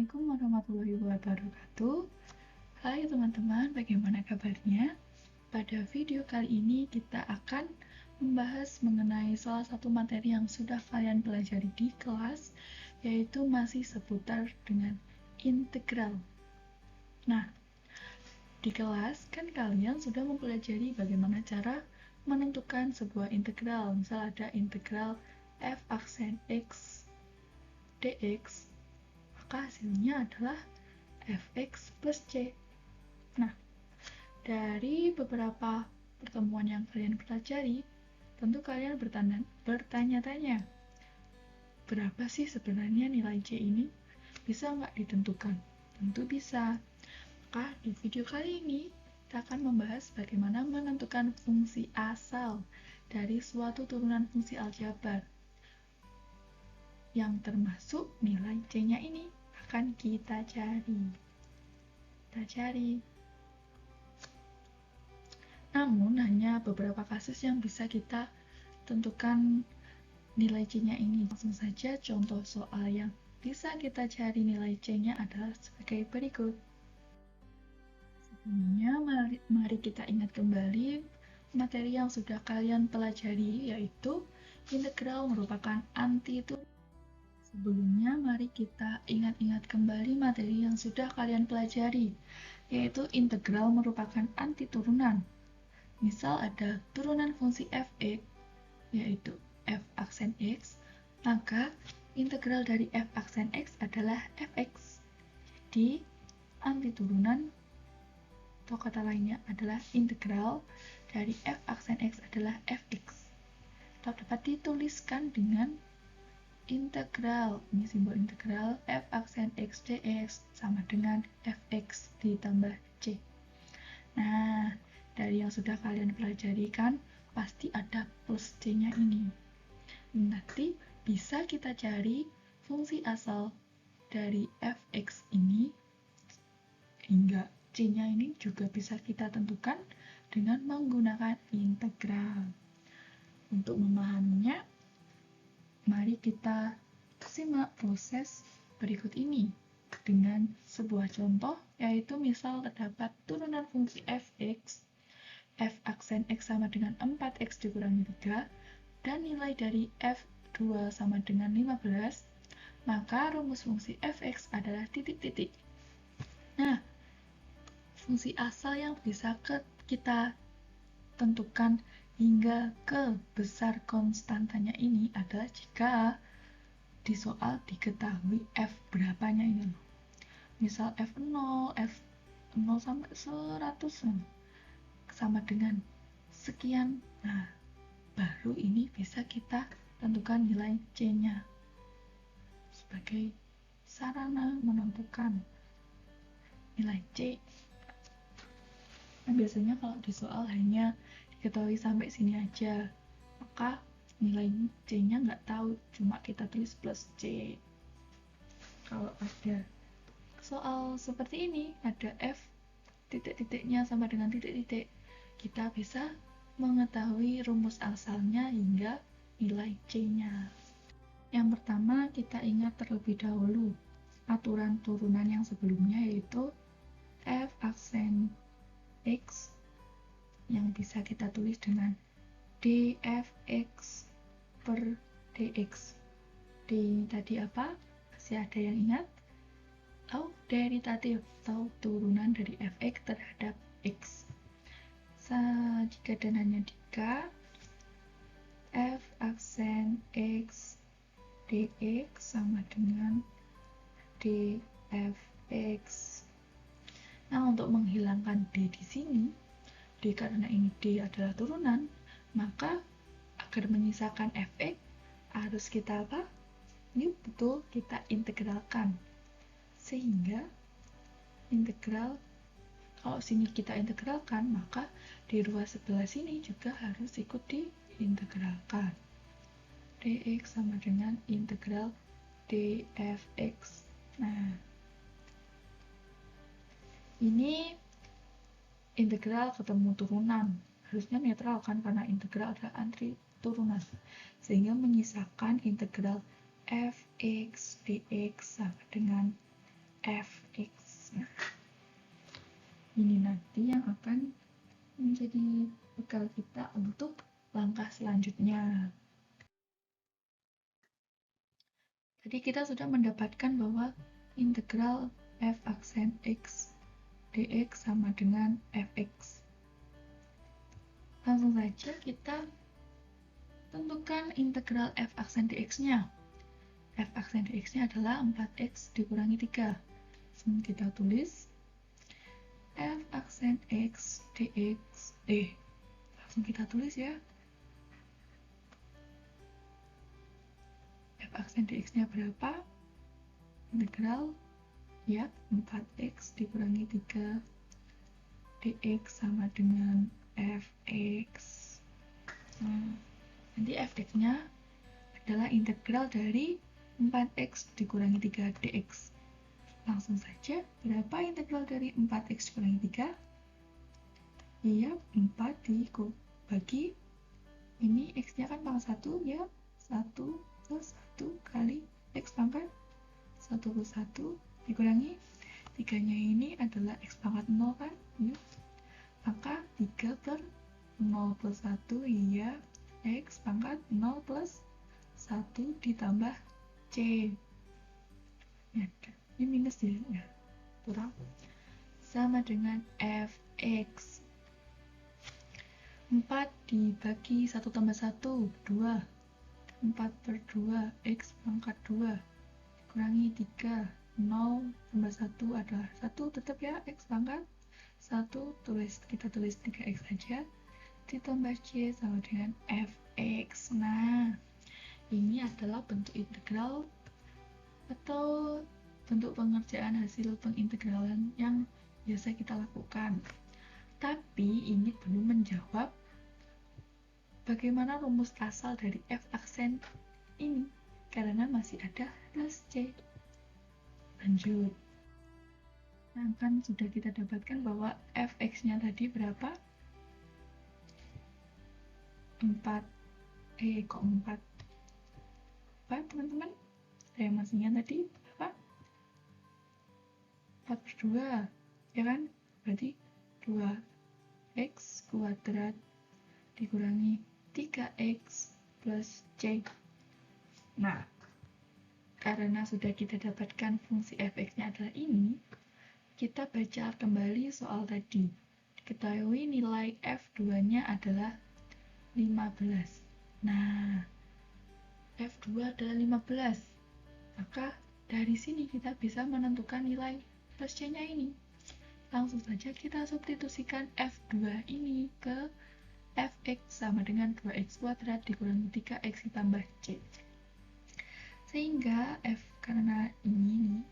Assalamualaikum warahmatullahi wabarakatuh. Hai teman-teman, bagaimana kabarnya? Pada video kali ini kita akan membahas mengenai salah satu materi yang sudah kalian pelajari di kelas, yaitu masih seputar dengan integral. Nah, di kelas kan kalian sudah mempelajari bagaimana cara menentukan sebuah integral. Misal ada integral f aksen x dx, maka hasilnya adalah fx plus c. Nah, dari beberapa pertemuan yang kalian pelajari, tentu kalian bertanya-tanya, berapa sih sebenarnya nilai c ini? Bisa nggak ditentukan? Tentu bisa. Maka di video kali ini, kita akan membahas bagaimana menentukan fungsi asal dari suatu turunan fungsi aljabar, yang termasuk nilai c-nya ini akan kita cari. Namun hanya beberapa kasus yang bisa kita tentukan nilai c-nya ini. Langsung saja contoh soal yang bisa kita cari nilai c-nya adalah sebagai berikut. Sebelumnya mari kita ingat kembali materi yang sudah kalian pelajari, yaitu integral merupakan antiturunan. Sebelumnya, mari kita ingat-ingat kembali materi yang sudah kalian pelajari, yaitu integral merupakan antiturunan. Misal ada turunan fungsi fx, yaitu f aksen x, maka integral dari f aksen x adalah fx. Jadi, antiturunan atau kata lainnya adalah integral dari f aksen x adalah fx. Atau dapat dituliskan dengan integral, ini simbol integral, f aksen x dx sama dengan fx ditambah c. Nah, dari yang sudah kalian pelajari kan, pasti ada plus c-nya ini. Nanti bisa kita cari fungsi asal dari fx ini, hingga c-nya ini juga bisa kita tentukan dengan menggunakan integral. Untuk memahaminya, mari kita simak proses berikut ini dengan sebuah contoh, yaitu misal terdapat turunan fungsi fx, f aksen x sama dengan 4x dikurangi 3, dan nilai dari f2 sama dengan 15, maka rumus fungsi fx adalah titik-titik. Nah, fungsi asal yang bisa kita tentukan hingga ke besar konstantanya ini adalah jika di soal diketahui f berapanya ini loh. Misal f0 sampai 100 sama dengan sekian. Nah, baru ini bisa kita tentukan nilai c-nya sebagai sarana menentukan nilai c. Nah, biasanya kalau di soal hanya diketahui sampai sini aja, maka nilai c-nya nggak tahu, cuma kita tulis plus c. Kalau ada soal seperti ini, ada f titik-titiknya sama dengan titik-titik, kita bisa mengetahui rumus asalnya hingga nilai c-nya. Yang pertama, kita ingat terlebih dahulu aturan turunan yang sebelumnya, yaitu f aksen x yang bisa kita tulis dengan dfx per dx. D tadi apa? Masih ada yang ingat? Deritatif atau turunan dari fx terhadap x. Jika dan hanya jika f aksen x dx sama dengan dfx. Nah, untuk menghilangkan d di sini, d karena ini d adalah turunan, maka agar menyisakan fx harus kita apa? Ini betul kita integralkan, sehingga integral, kalau sini kita integralkan, maka di ruas sebelah sini juga harus ikut diintegralkan. Dx sama dengan integral dfx. Nah, ini integral ketemu turunan, harusnya netral kan, karena integral adalah antiturunan, sehingga menyisakan integral fx dx sama dengan fx. Nah, ini nanti yang akan menjadi bekal kita untuk langkah selanjutnya. Jadi kita sudah mendapatkan bahwa integral f aksen x dx sama dengan fx. Langsung saja kita tentukan integral f aksen dx-nya. F aksen dx-nya adalah 4x dikurangi 3. Langsung kita tulis f aksen x dx. Langsung kita tulis ya. F aksen dx-nya berapa? Integral ya 4x dikurangi 3 dx sama dengan fx. Nah, nanti fx-nya adalah integral dari 4x dikurangi 3 dx. Langsung saja, berapa integral dari 4x dikurangi 3? Iya, 4 dibagi, ini x-nya kan pangkat 1 ya, 1 plus 1 kali x pangkat 1 plus 1 dikurangi 3-nya ini adalah x pangkat 0 kan, ya. Maka 3 per 0 plus 1, iya, x pangkat 0 plus 1 ditambah c. Ya, ini minus ya, kurang. Sama dengan fx. 4 dibagi 1 tambah 1, 2. 4 per 2, x pangkat 2. Kurangi 3, 0 tambah 1 adalah 1, tetap ya, x pangkat 1, kita tulis 3x saja. Ditambah c sama dengan fx. Nah, ini adalah bentuk integral atau bentuk pengerjaan hasil pengintegralan yang biasa kita lakukan. Tapi ini belum menjawab bagaimana rumus asal dari f aksen ini, karena masih ada plus c. Lanjut. Nah, kan sudah kita dapatkan bahwa fx-nya tadi berapa? 4. Kok 4? Apa, teman-teman? Saya masih ingat tadi apa? 4 per 2, ya kan? Berarti 2x kuadrat dikurangi 3x plus c. Nah, karena sudah kita dapatkan fungsi fx-nya adalah ini, kita baca kembali soal tadi. Diketahui nilai f2-nya adalah 15. Nah, f2 adalah 15. Maka dari sini kita bisa menentukan nilai plus c-nya ini. Langsung saja kita substitusikan f2 ini ke fx sama dengan 2x kuadrat dikurangi 3x ditambah c. Sehingga karena ini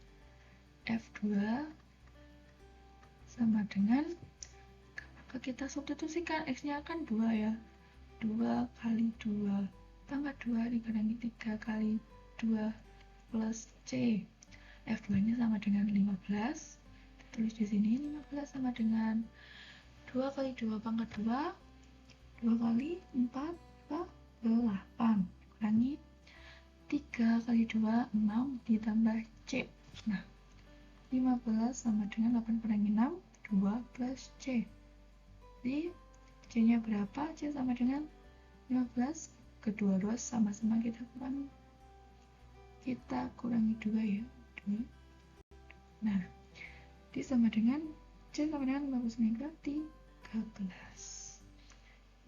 f2 sama dengan, maka kita substitusikan x-nya kan 2 ya. 2 kali 2 pangkat 2 dikurangi 3 kali 2 plus c. F2-nya sama dengan 15. Tulis di sini 15 sama dengan 2 kali 2 pangkat 2, 2 kali 4, 8. Kurangi 3 kali 2, 6 ditambah c. Nah, 15 sama dengan 8 kurangi 6, 2 plus c. Jadi, c-nya berapa? C sama dengan 15. Kedua-dua sama-sama kita kurangi 2 ya. 2. Nah, D sama dengan C sama dengan 59 berarti 13.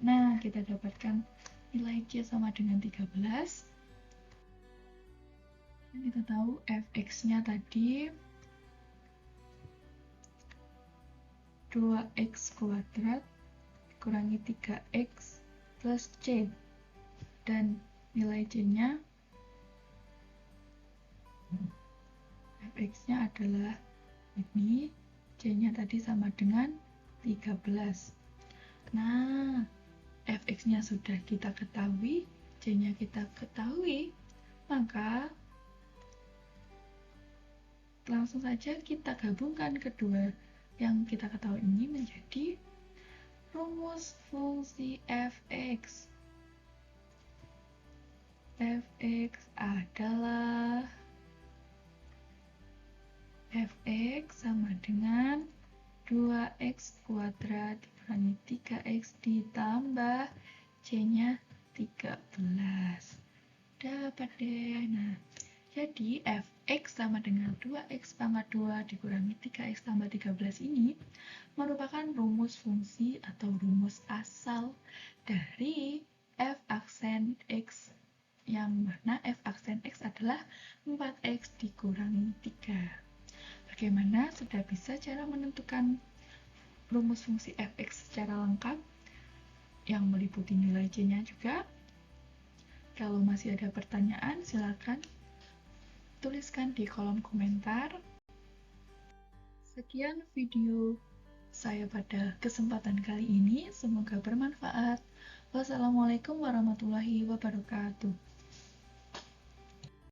Nah, kita dapatkan nilai C sama dengan 13. Dan kita tahu fx-nya tadi 2x kuadrat kurangi 3x plus c. Dan nilai c-nya fx-nya adalah ini, c-nya tadi sama dengan 13. Nah, fx-nya sudah kita ketahui, c-nya kita ketahui, maka langsung saja kita gabungkan kedua yang kita ketahui ini menjadi rumus fungsi fx. Fx adalah fx sama dengan 2x kuadrat dikurangi 3x ditambah c-nya 13. Dapat deh. Nah, jadi fx sama dengan 2x pangkat 2 dikurangi 3x tambah 13 ini merupakan rumus fungsi atau rumus asal dari f aksen x, yang mana f aksen x adalah 4x dikurangi 3. Bagaimana? Sudah bisa cara menentukan rumus fungsi fx secara lengkap yang meliputi nilai c-nya juga? Kalau masih ada pertanyaan, silakan tuliskan di kolom komentar. Sekian video saya pada kesempatan kali ini, semoga bermanfaat. Wassalamualaikum warahmatullahi wabarakatuh.